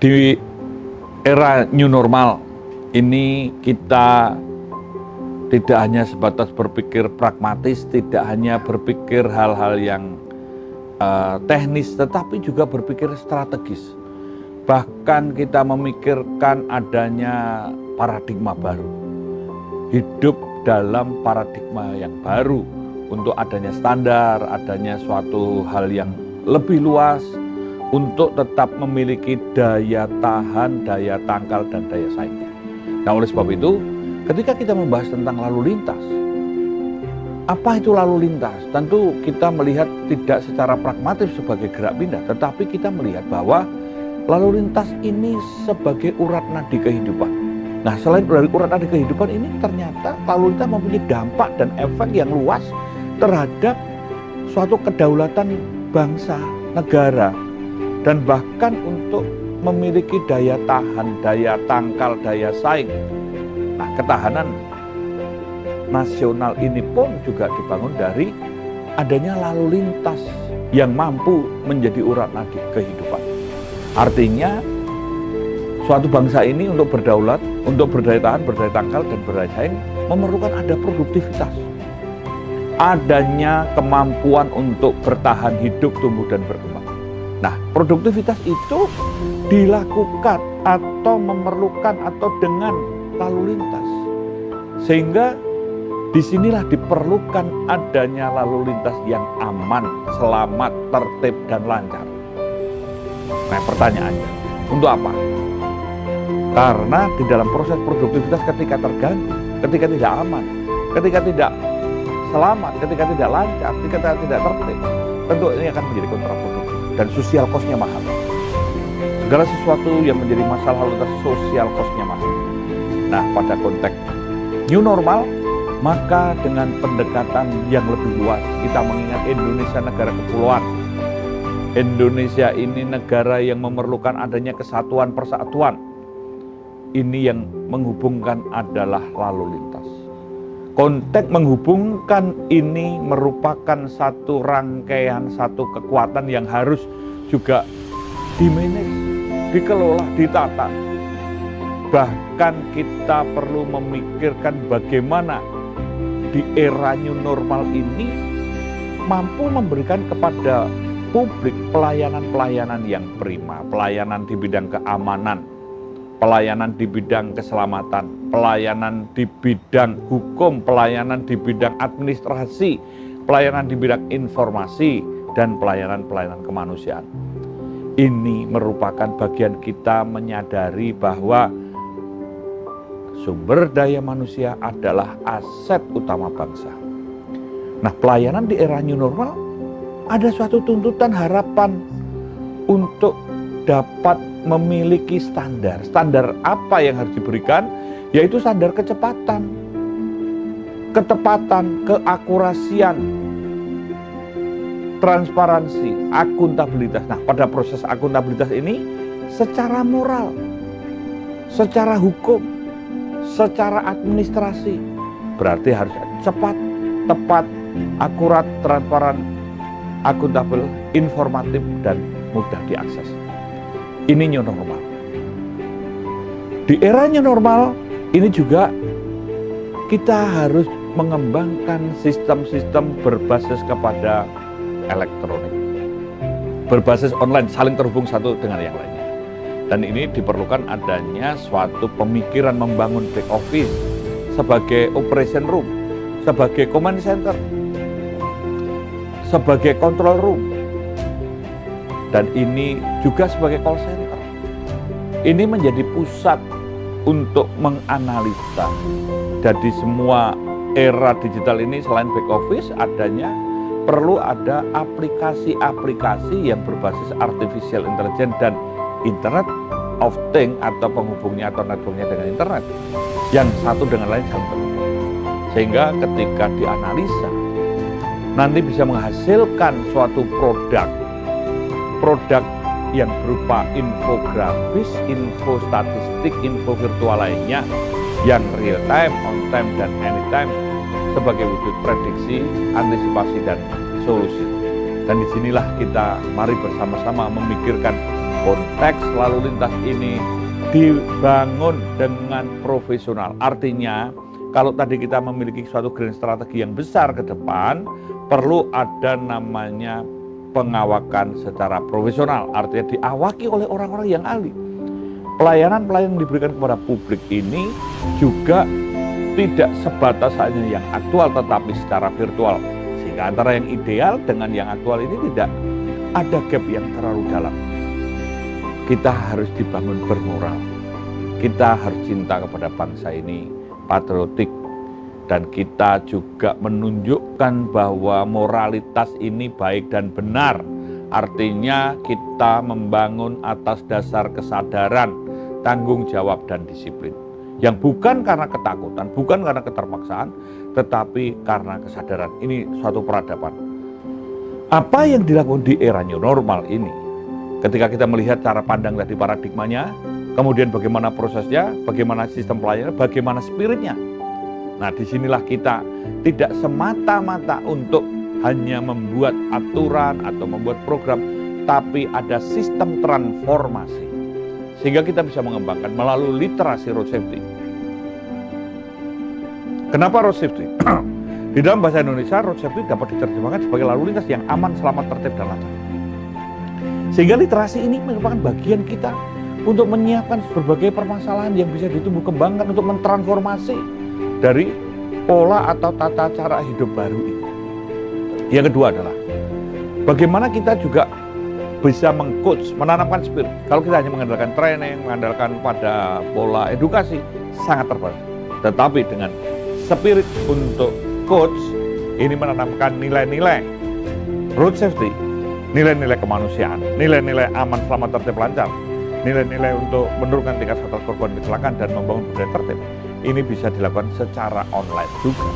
Di era new normal ini kita tidak hanya sebatas berpikir pragmatis, tidak hanya berpikir hal-hal yang teknis, tetapi juga berpikir strategis. Bahkan kita memikirkan adanya paradigma baru. Hidup dalam paradigma yang baru untuk adanya standar, adanya suatu hal yang lebih luas, untuk tetap memiliki daya tahan, daya tangkal, dan daya saingnya. Nah, oleh sebab itu, ketika kita membahas tentang lalu lintas, apa itu lalu lintas? Tentu kita melihat tidak secara pragmatis sebagai gerak pindah, tetapi kita melihat bahwa lalu lintas ini sebagai urat nadi kehidupan. Nah, selain dari urat nadi kehidupan ini, ternyata lalu lintas mempunyai dampak dan efek yang luas terhadap suatu kedaulatan bangsa, negara, dan bahkan untuk memiliki daya tahan, daya tangkal, daya saing. Nah, ketahanan nasional ini pun juga dibangun dari adanya lalu lintas yang mampu menjadi urat nadi kehidupan. Artinya, suatu bangsa ini untuk berdaulat, untuk berdaya tahan, berdaya tangkal, dan berdaya saing memerlukan ada produktivitas. Adanya kemampuan untuk bertahan hidup, tumbuh, dan berkembang. Nah, produktivitas itu dilakukan atau memerlukan atau dengan lalu lintas. Sehingga disinilah diperlukan adanya lalu lintas yang aman, selamat, tertib, dan lancar. Nah, pertanyaannya, untuk apa? Karena di dalam proses produktivitas ketika terganggu, ketika tidak aman, ketika tidak selamat, ketika tidak lancar, ketika tidak tertib, tentu ini akan menjadi kontraproduktif dan sosial cost-nya mahal. Segala sesuatu yang menjadi masalah lalu lintas, sosial cost-nya mahal. Nah, pada konteks new normal, maka dengan pendekatan yang lebih luas, kita mengingat Indonesia negara kepulauan. Indonesia ini negara yang memerlukan adanya kesatuan persatuan. Ini yang menghubungkan adalah lalu lintas. Konteks menghubungkan ini merupakan satu rangkaian, satu kekuatan yang harus juga dimanage, dikelola, ditata. Bahkan kita perlu memikirkan bagaimana di era new normal ini mampu memberikan kepada publik pelayanan-pelayanan yang prima, pelayanan di bidang keamanan, pelayanan di bidang keselamatan, pelayanan di bidang hukum, pelayanan di bidang administrasi, pelayanan di bidang informasi, dan pelayanan-pelayanan kemanusiaan. Ini merupakan bagian kita menyadari bahwa sumber daya manusia adalah aset utama bangsa. Nah, pelayanan di era new normal ada suatu tuntutan harapan untuk dapat memiliki standar. Standar apa yang harus diberikan? Yaitu standar kecepatan, ketepatan, keakurasian, transparansi, akuntabilitas. Nah, pada proses akuntabilitas ini secara moral, secara hukum, secara administrasi, berarti harus cepat, tepat, akurat, transparan, akuntabel, informatif, dan mudah diakses. Ini new normal. Di era new normal ini juga kita harus mengembangkan sistem-sistem berbasis kepada elektronik, berbasis online, saling terhubung satu dengan yang lainnya. Dan ini diperlukan adanya suatu pemikiran membangun back office sebagai operation room, sebagai command center, sebagai control room, dan ini juga sebagai call center. Ini menjadi pusat untuk menganalisa. Jadi semua era digital ini selain back office adanya perlu ada aplikasi-aplikasi yang berbasis artificial intelligence dan Internet of Things atau penghubungnya atau networknya dengan internet yang satu dengan lain saling terhubung. Sehingga ketika dianalisa nanti bisa menghasilkan suatu produk yang berupa infografis, info statistik, info virtual lainnya yang real time, on time, dan anytime sebagai wujud prediksi, antisipasi, dan solusi. Dan disinilah kita mari bersama-sama memikirkan konteks lalu lintas ini dibangun dengan profesional. Artinya, kalau tadi kita memiliki suatu grand strategi yang besar ke depan, perlu ada namanya pengawakan secara profesional. Artinya diawaki oleh orang-orang yang ahli. Pelayanan-pelayanan yang diberikan kepada publik ini juga tidak sebatas hanya yang aktual tetapi secara virtual. Sehingga antara yang ideal dengan yang aktual ini tidak ada gap yang terlalu dalam. Kita harus dibangun bermoral. Kita harus cinta kepada bangsa ini, patriotik. Dan kita juga menunjukkan bahwa moralitas ini baik dan benar. Artinya kita membangun atas dasar kesadaran, tanggung jawab dan disiplin. Yang bukan karena ketakutan, bukan karena keterpaksaan, tetapi karena kesadaran. Ini suatu peradaban. Apa yang dilakukan di era new normal ini, ketika kita melihat cara pandang tadi paradigmanya, kemudian bagaimana prosesnya, bagaimana sistem pelayanan, bagaimana spiritnya. Nah, disinilah kita tidak semata-mata untuk hanya membuat aturan atau membuat program, tapi ada sistem transformasi. Sehingga kita bisa mengembangkan melalui literasi road safety. Kenapa road safety? Di dalam bahasa Indonesia, road safety dapat diterjemahkan sebagai lalu lintas yang aman, selamat, tertib, dan lancar. Sehingga literasi ini merupakan bagian kita untuk menyiapkan berbagai permasalahan yang bisa ditumbuh kembangkan untuk mentransformasi dari pola atau tata cara hidup baru ini. Yang kedua adalah bagaimana kita juga bisa meng-coach, menanamkan spirit. Kalau kita hanya mengandalkan training, mengandalkan pada pola edukasi, sangat terbatas. Tetapi dengan spirit untuk coach, ini menanamkan nilai-nilai road safety, nilai-nilai kemanusiaan, nilai-nilai aman, selamat, tertib, lancar, nilai-nilai untuk menurunkan tingkat fatal korban kecelakaan dan membangun budaya tertib. Ini bisa dilakukan secara online juga.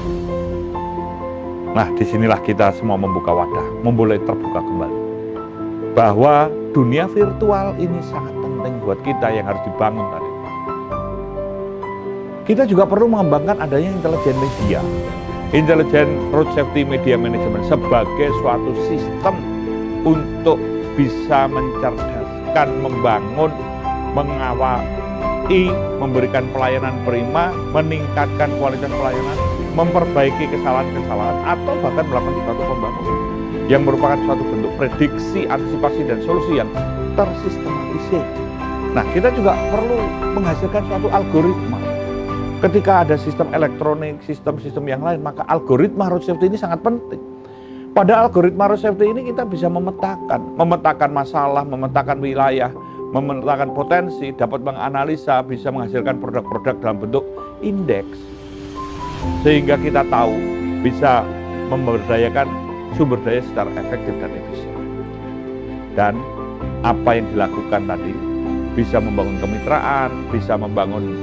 Nah, disinilah kita semua membuka wadah, memulai terbuka kembali. Bahwa dunia virtual ini sangat penting buat kita yang harus dibangun tadi. Kita juga perlu mengembangkan adanya intelijen media, intelijen road safety media management sebagai suatu sistem untuk bisa mencerdaskan, membangun, mengawali, memberikan pelayanan prima, meningkatkan kualitas pelayanan, memperbaiki kesalahan-kesalahan, atau bahkan melakukan suatu pembangunan yang merupakan suatu bentuk prediksi, antisipasi, dan solusi yang tersistematisir. Nah, kita juga perlu menghasilkan suatu algoritma. Ketika ada sistem elektronik, sistem-sistem yang lain, maka algoritma road safety ini sangat penting. Pada algoritma road safety ini kita bisa memetakan masalah, memetakan wilayah, memetakan potensi, dapat menganalisa, bisa menghasilkan produk-produk dalam bentuk indeks. Sehingga kita tahu bisa memberdayakan sumber daya secara efektif dan efisien. Dan apa yang dilakukan tadi bisa membangun kemitraan, bisa membangun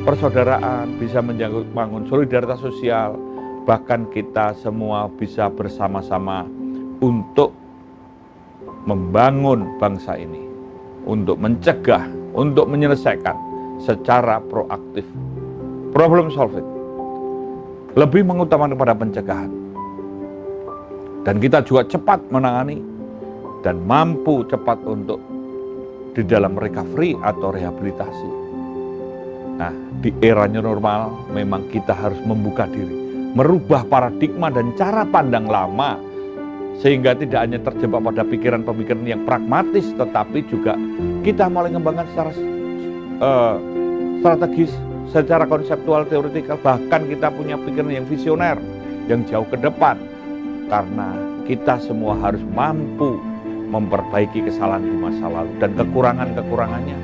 persaudaraan, bisa membangun solidaritas sosial, bahkan kita semua bisa bersama-sama untuk membangun bangsa ini, untuk mencegah, untuk menyelesaikan secara proaktif. Problem solving lebih mengutamakan kepada pencegahan. Dan kita juga cepat menangani dan mampu cepat untuk di dalam recovery atau rehabilitasi. Nah, di era new normal memang kita harus membuka diri, merubah paradigma dan cara pandang lama, sehingga tidak hanya terjebak pada pikiran-pemikiran yang pragmatis, tetapi juga kita mulai mengembangkan secara strategis, secara konseptual, teoretikal, bahkan kita punya pikiran yang visioner, yang jauh ke depan. Karena kita semua harus mampu memperbaiki kesalahan di masa lalu dan kekurangan-kekurangannya.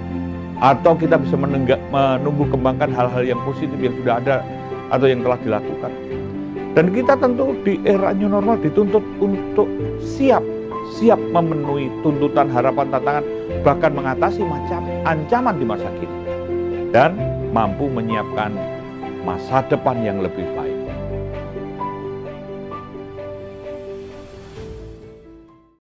Atau kita bisa menumbuh kembangkan hal-hal yang positif yang sudah ada atau yang telah dilakukan. Dan kita tentu di era new normal dituntut untuk siap memenuhi tuntutan, harapan, tantangan, bahkan mengatasi macam ancaman di masa kini. Dan mampu menyiapkan masa depan yang lebih baik.